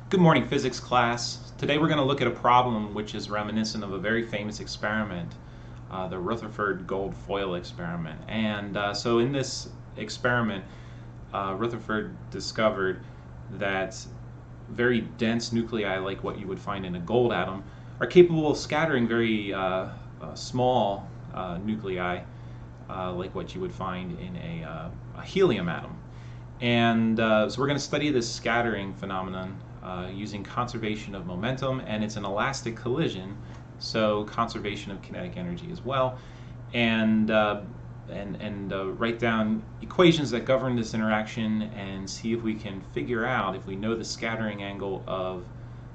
Good morning, physics class. Today we're going to look at a problem which is reminiscent of a very famous experiment, the Rutherford gold foil experiment. So in this experiment, Rutherford discovered that very dense nuclei, like what you would find in a gold atom, are capable of scattering very small nuclei, like what you would find in a helium atom. So we're going to study this scattering phenomenon using conservation of momentum, and it's an elastic collision, so conservation of kinetic energy as well, and write down equations that govern this interaction and see if we can figure out, if we know the scattering angle of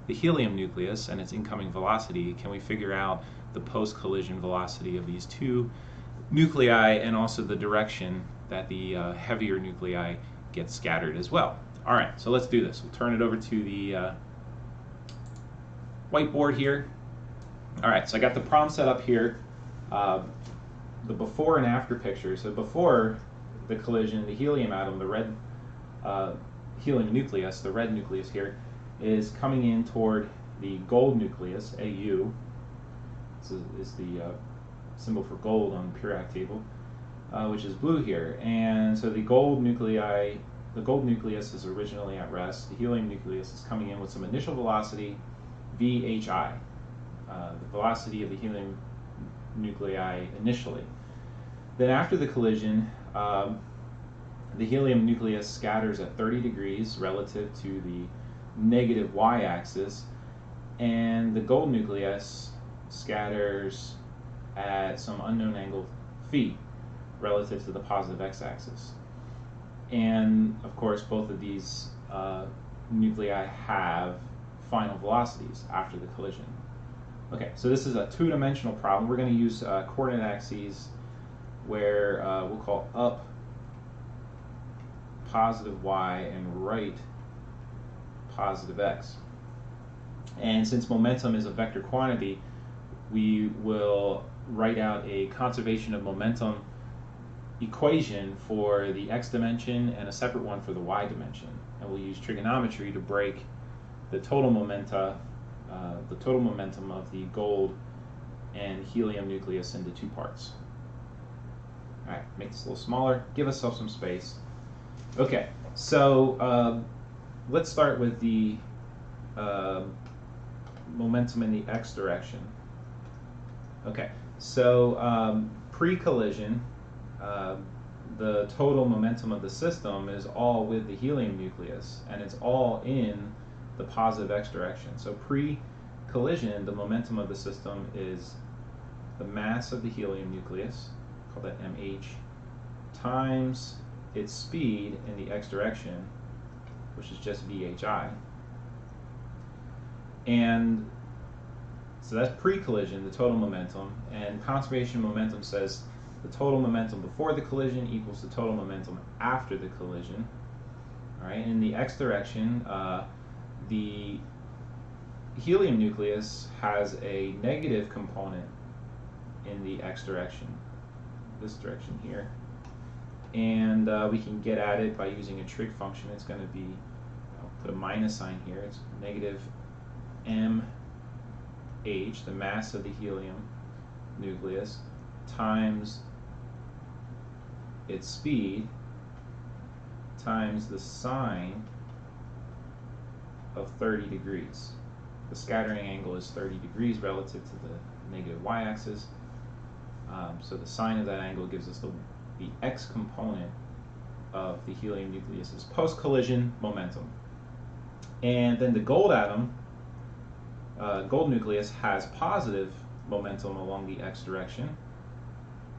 the helium nucleus and its incoming velocity, can we figure out the post-collision velocity of these two nuclei and also the direction that the heavier nuclei get scattered as well. All right, so let's do this. We'll turn it over to the whiteboard here. All right, so I got the problem set up here, the before and after picture. So before the collision, the helium atom, the red helium nucleus, the red nucleus here, is coming in toward the gold nucleus, Au. This is the symbol for gold on the periodic table, which is blue here. And so the gold nucleus is originally at rest. The helium nucleus is coming in with some initial velocity, Vhi, the velocity of the helium nuclei initially. Then after the collision, the helium nucleus scatters at 30 degrees relative to the negative y-axis, and the gold nucleus scatters at some unknown angle phi relative to the positive x-axis. And of course, both of these nuclei have final velocities after the collision. Okay, so this is a two-dimensional problem. We're going to use coordinate axes where we'll call up positive y and right positive x. And since momentum is a vector quantity, we will write out a conservation of momentum equation for the x dimension and a separate one for the y dimension. And we'll use trigonometry to break the total momentum of the gold and helium nucleus into two parts. All right, make this a little smaller, give ourselves some space. Okay, so let's start with the momentum in the x direction. Okay, so pre-collision, the total momentum of the system is all with the helium nucleus, and it's all in the positive x direction. So pre-collision, the momentum of the system is the mass of the helium nucleus, call that mh, times its speed in the x direction, which is just Vhi. And so that's pre-collision, the total momentum, and conservation momentum says the total momentum before the collision equals the total momentum after the collision. All right, in the x direction, the helium nucleus has a negative component in the x direction, this direction here. And we can get at it by using a trig function. It's going to be, I'll put a minus sign here, it's negative mh, the mass of the helium nucleus, times its speed times the sine of 30 degrees. The scattering angle is 30 degrees relative to the negative y-axis. So the sine of that angle gives us the x component of the helium nucleus's post-collision momentum. And then the gold atom, gold nucleus, has positive momentum along the x direction,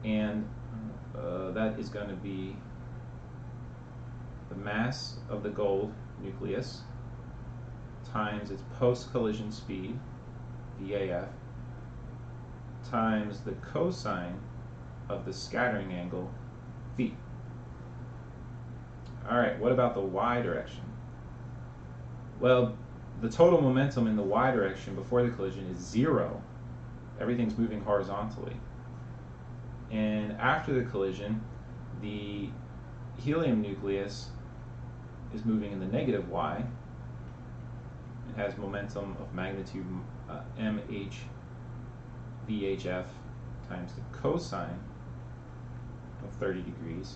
and that is going to be the mass of the gold nucleus times its post-collision speed, VAF, times the cosine of the scattering angle, phi. All right, what about the y direction? Well, the total momentum in the y direction before the collision is 0. Everything's moving horizontally. And after the collision, the helium nucleus is moving in the negative y, It has momentum of magnitude mh VHF times the cosine of 30 degrees.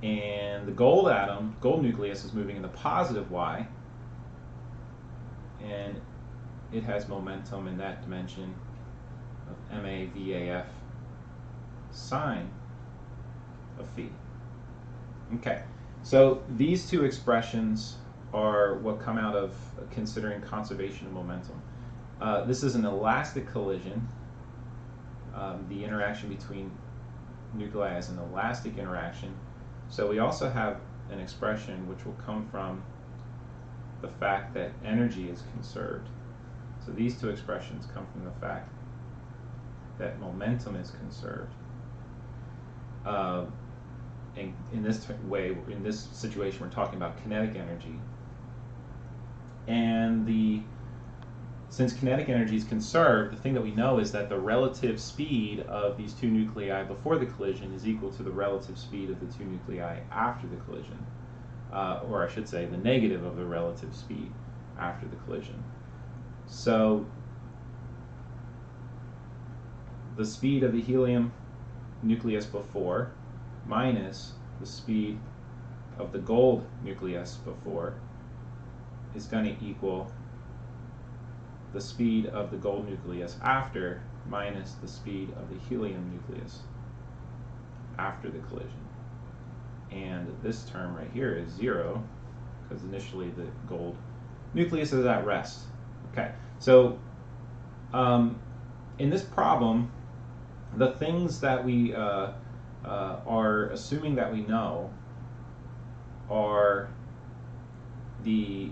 And the gold atom, gold nucleus, is moving in the positive y, and it has momentum in that dimension of MA VAF sine of phi. Okay, so these two expressions are what come out of considering conservation of momentum. This is an elastic collision. The interaction between nuclei is an elastic interaction. So we also have an expression which will come from the fact that energy is conserved. So these two expressions come from the fact that momentum is conserved. And in this way, in this situation, we're talking about kinetic energy. And since kinetic energy is conserved, the thing that we know is that the relative speed of these two nuclei before the collision is equal to the relative speed of the two nuclei after the collision. Or I should say, the negative of the relative speed after the collision. So the speed of the helium nucleus before minus the speed of the gold nucleus before is going to equal the speed of the gold nucleus after minus the speed of the helium nucleus after the collision. And this term right here is 0 because initially the gold nucleus is at rest. Okay, so in this problem, the things that we are assuming that we know are the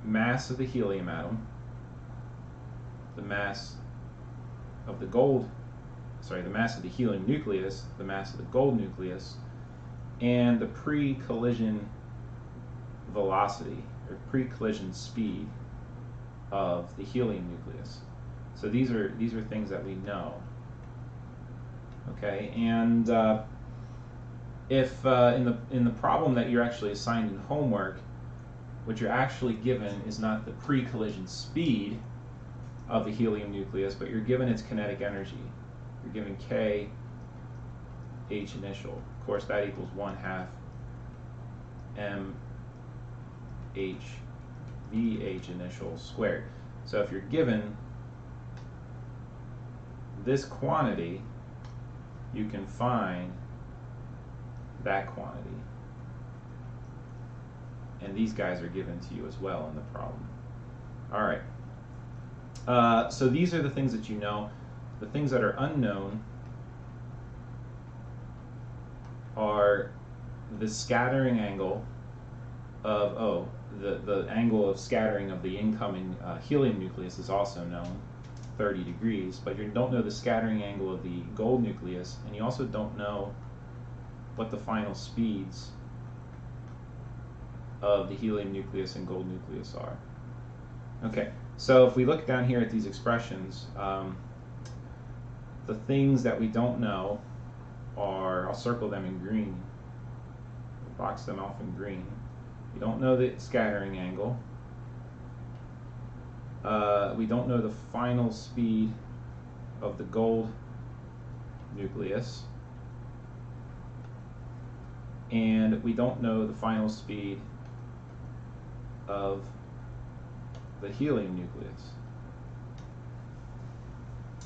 mass of the helium atom, the mass of the the mass of the helium nucleus, the mass of the gold nucleus, and the pre-collision velocity or pre-collision speed of the helium nucleus. So these are things that we know. Okay, and if in the problem that you're actually assigned in homework, what you're actually given is not the pre-collision speed of the helium nucleus, but you're given its kinetic energy. You're given K H initial. Of course, that equals 1/2 M H VH initial squared. So if you're given this quantity, you can find that quantity. And these guys are given to you as well in the problem. All right. So these are the things that you know. The things that are unknown are the scattering angle of, the angle of scattering of the incoming helium nucleus is also known, 30 degrees, but you don't know the scattering angle of the gold nucleus, and you also don't know what the final speeds of the helium nucleus and gold nucleus are. Okay, so if we look down here at these expressions, the things that we don't know are, I'll circle them in green, box them off in green. We don't know the scattering angle. We don't know the final speed of the gold nucleus. And we don't know the final speed of the helium nucleus.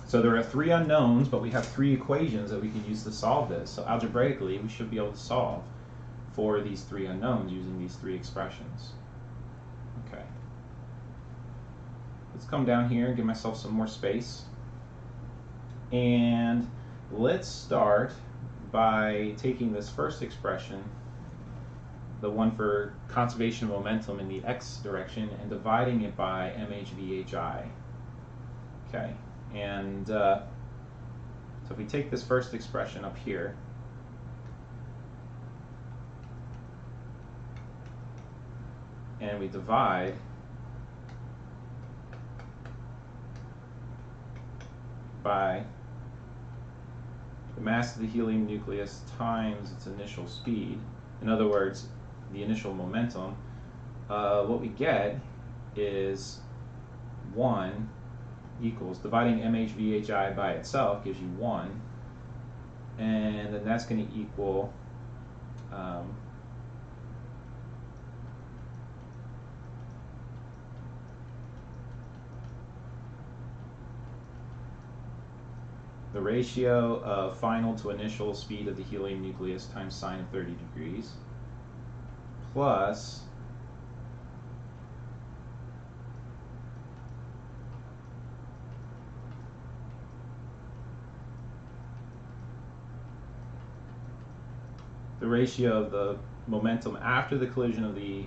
So there are 3 unknowns, but we have 3 equations that we can use to solve this. So algebraically, we should be able to solve for these 3 unknowns using these 3 expressions. Okay. Let's come down here and give myself some more space. And let's start by taking this first expression, the one for conservation of momentum in the x direction, and dividing it by mhvhi. Okay, and so if we take this first expression up here, and we divide by the mass of the helium nucleus times its initial speed, in other words, the initial momentum, what we get is 1 equals, dividing MHVHI by itself gives you 1, and then that's going to equal the ratio of final to initial speed of the helium nucleus times sine of 30 degrees plus the ratio of the momentum after the collision of the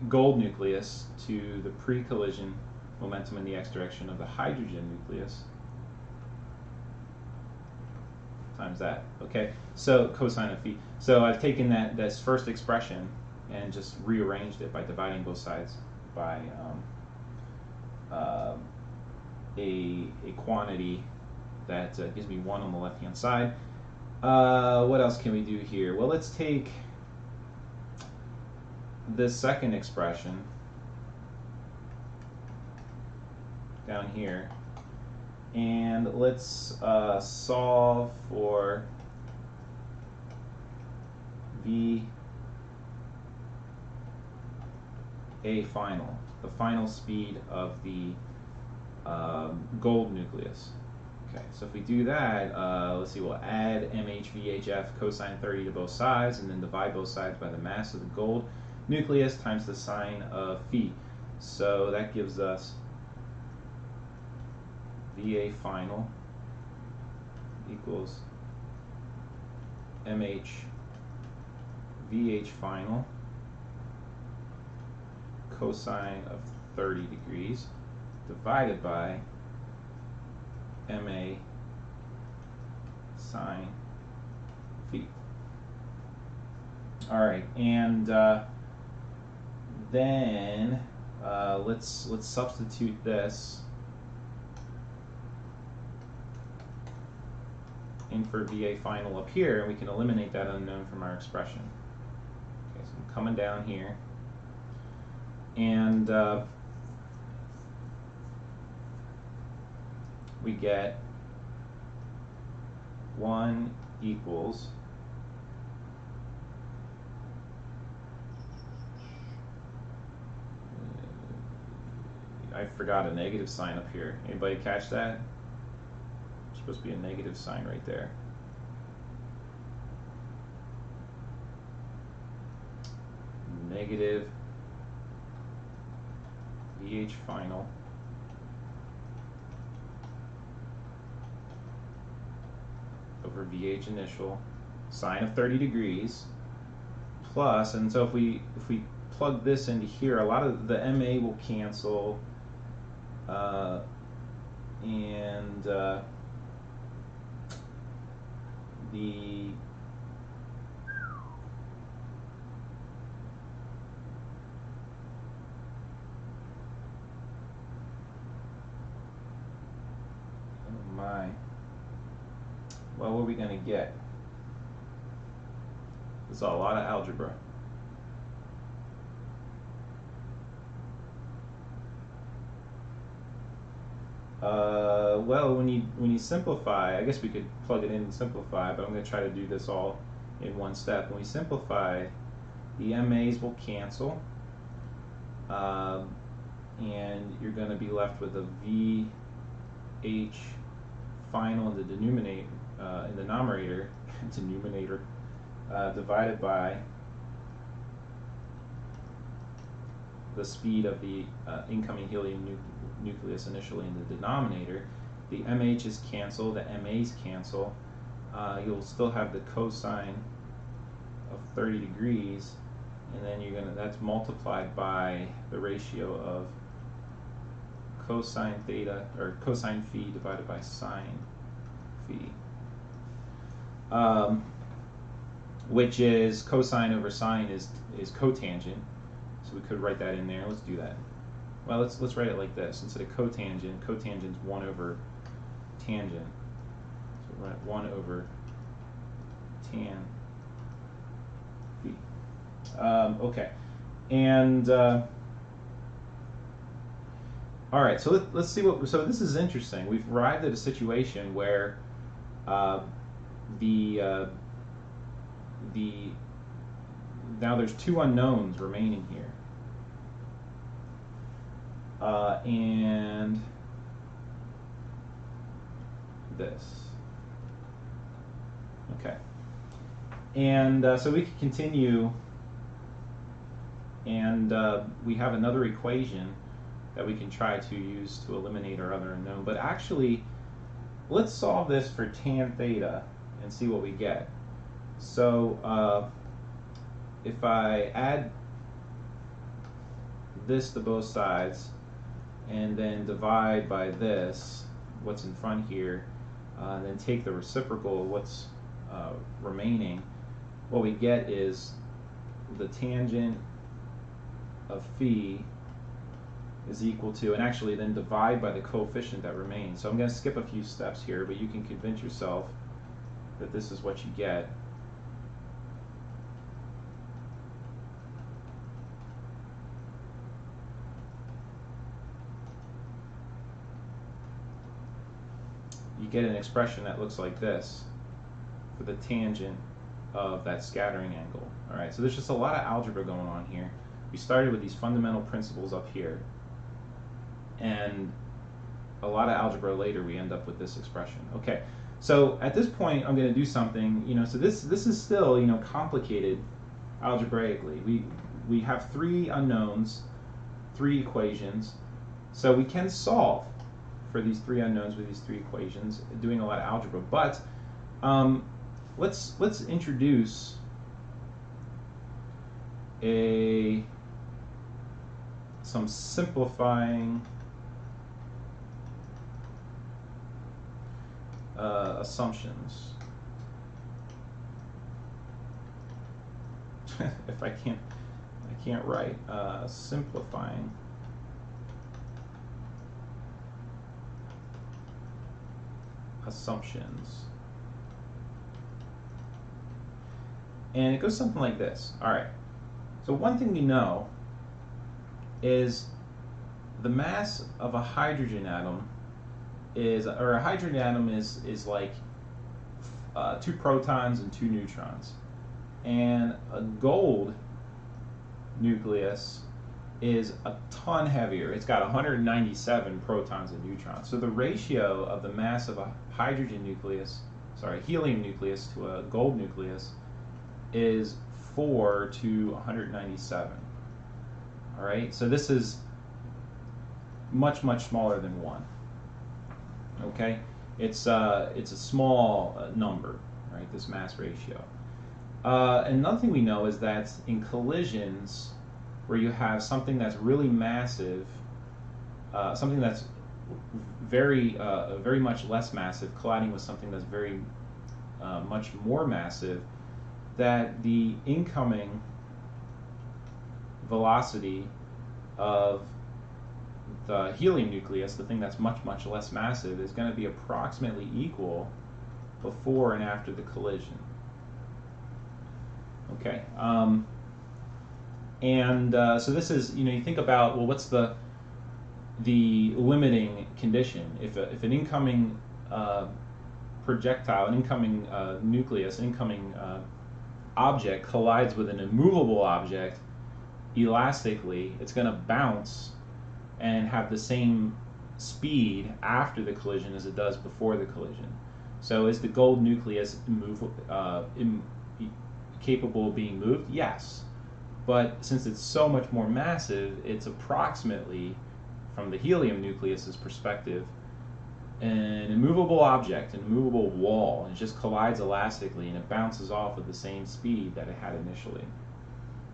gold nucleus to the pre-collision momentum in the x direction of the hydrogen nucleus times that. Okay, so cosine of phi. So I've taken this first expression and just rearranged it by dividing both sides by a quantity that gives me 1 on the left hand side. What else can we do here? Well, let's take this second expression down here and let's solve for VA final, the final speed of the gold nucleus. Okay, so if we do that, let's see, we'll add MHVHF cosine 30 to both sides and then divide both sides by the mass of the gold nucleus times the sine of phi. So that gives us VA final equals MHVH final cosine of 30 degrees divided by MA sine phi. All right, and then let's substitute this in for VA final up here, and we can eliminate that unknown from our expression. Okay, so I'm coming down here, and we get 1 equals I forgot a negative sign up here. Anybody catch that? There's supposed to be a negative sign right there. Negative VH final over VH initial sine of 30 degrees plus, and so if we plug this into here, a lot of the MA will cancel, and the oh my, well, what are we going to get? It's a lot of algebra. Well, when you simplify, I guess we could plug it in and simplify, but I'm going to try to do this all in one step. When we simplify, the MAs will cancel, and you're going to be left with a VH final in the denominator, denominator, divided by the speed of the incoming helium nucleus initially in the denominator. The MH's cancel, the MA's cancel. You'll still have the cosine of 30 degrees, and then that's multiplied by the ratio of cosine theta, or cosine phi divided by sine phi, which is cosine over sine is cotangent, so we could write that in there. Let's do that. Well, let's write it like this. Instead of cotangent, cotangent's 1 over tangent. So we're at 1 over tan phi. Okay, And all right, so let's see what. So this is interesting. We've arrived at a situation where the now there's two unknowns remaining here, and this. Okay, and so we could continue, and we have another equation that we can try to use to eliminate our other unknown. But actually, let's solve this for tan theta and see what we get. So if I add this to both sides and then divide by this, what's in front here, and then take the reciprocal of what's remaining, what we get is the tangent of phi is equal to, and actually then divide by the coefficient that remains. So I'm going to skip a few steps here, but you can convince yourself that this is what you get. You get an expression that looks like this for the tangent of that scattering angle. All right, so there's just a lot of algebra going on here. We started with these fundamental principles up here, and a lot of algebra later we end up with this expression. Okay, so at this point I'm going to do something, so this is still, complicated algebraically. We have three unknowns, three equations, so we can solve for these three unknowns with these three equations, doing a lot of algebra. But let's introduce some simplifying assumptions. If I can't write, simplifying assumptions. And it goes something like this. All right. So one thing we know is the mass of a hydrogen atom is like 2 protons and 2 neutrons. And a gold nucleus is a ton heavier. It's got 197 protons and neutrons. So the ratio of the mass of a helium nucleus to a gold nucleus is 4 to 197. All right, so this is much smaller than 1. Okay, it's a small number, right? This mass ratio. Another thing we know is that in collisions where you have something that's really massive, something that's very much less massive colliding with something that's very much more massive, that the incoming velocity of the helium nucleus, the thing that's much less massive, is going to be approximately equal before and after the collision. Okay, so this is, you think about, well, what's the limiting condition? If an incoming projectile, an incoming nucleus, an incoming object collides with an immovable object elastically, it's going to bounce and have the same speed after the collision as it does before the collision. So is the gold nucleus capable of being moved? Yes. But since it's so much more massive, it's approximately, from the helium nucleus's perspective, an immovable object, an immovable wall, and it just collides elastically and it bounces off with the same speed that it had initially.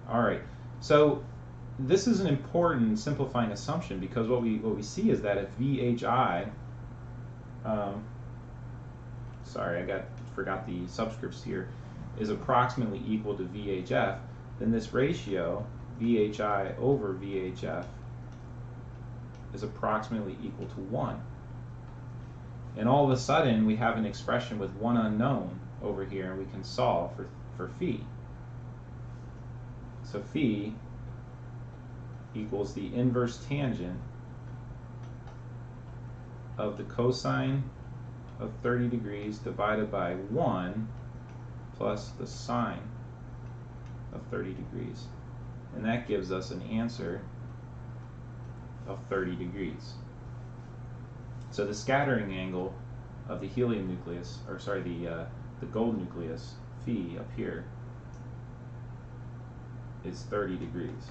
All right, so this is an important simplifying assumption, because what we see is that if VHI, sorry, I forgot the subscripts here, is approximately equal to VHF, then this ratio, VHI over VHF, is approximately equal to 1. And all of a sudden, we have an expression with one unknown over here, and we can solve for phi. So phi equals the inverse tangent of the cosine of 30 degrees divided by 1 plus the sine of 30 degrees. And that gives us an answer of 30 degrees. So the scattering angle of the helium nucleus, or sorry, the gold nucleus, phi up here, is 30 degrees.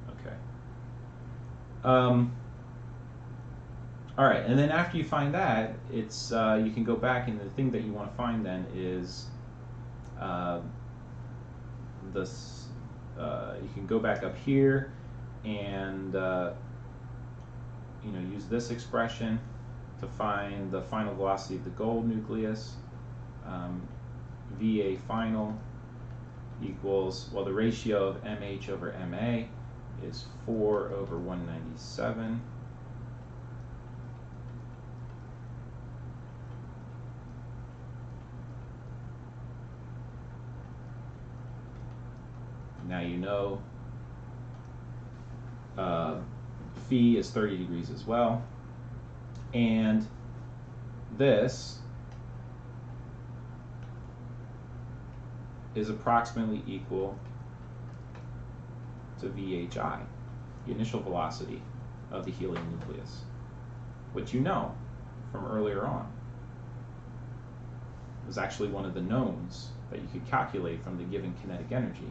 Okay. All right, and then after you find that, it's you can go back, and the thing that you want to find then is you can go back up here and use this expression to find the final velocity of the gold nucleus. VA final equals, well, the ratio of MH over MA is 4 over 197. Now you know phi is 30 degrees as well, and this is approximately equal to VHI, the initial velocity of the helium nucleus, which you know from earlier on. It was actually one of the knowns that you could calculate from the given kinetic energy.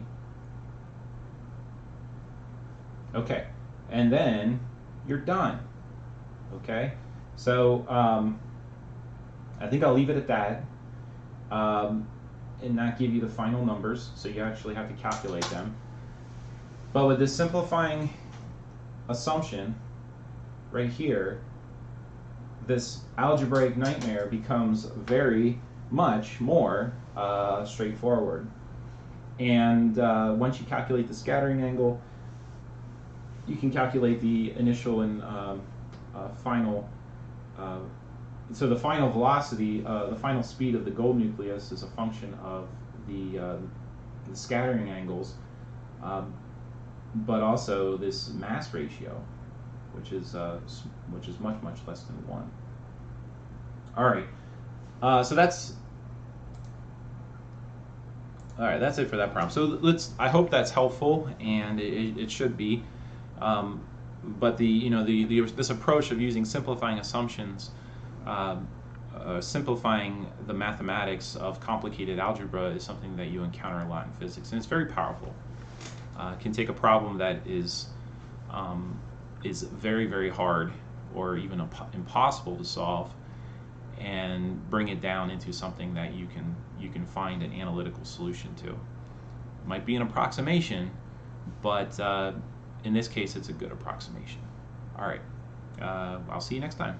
Okay, and then you're done. Okay, so I think I'll leave it at that and not give you the final numbers, so you actually have to calculate them. But with this simplifying assumption right here, this algebraic nightmare becomes very much more straightforward. And once you calculate the scattering angle, you can calculate the initial and final. So the final velocity, the final speed of the gold nucleus is a function of the scattering angles, but also this mass ratio, which is much less than 1. All right, so that's that's it for that problem. So I hope that's helpful, and it should be. But this approach of using simplifying assumptions, simplifying the mathematics of complicated algebra is something that you encounter a lot in physics, and it's very powerful. It can take a problem that is very, very hard or even impossible to solve, and bring it down into something that you can find an analytical solution to. It might be an approximation, but in this case, it's a good approximation. All right, I'll see you next time.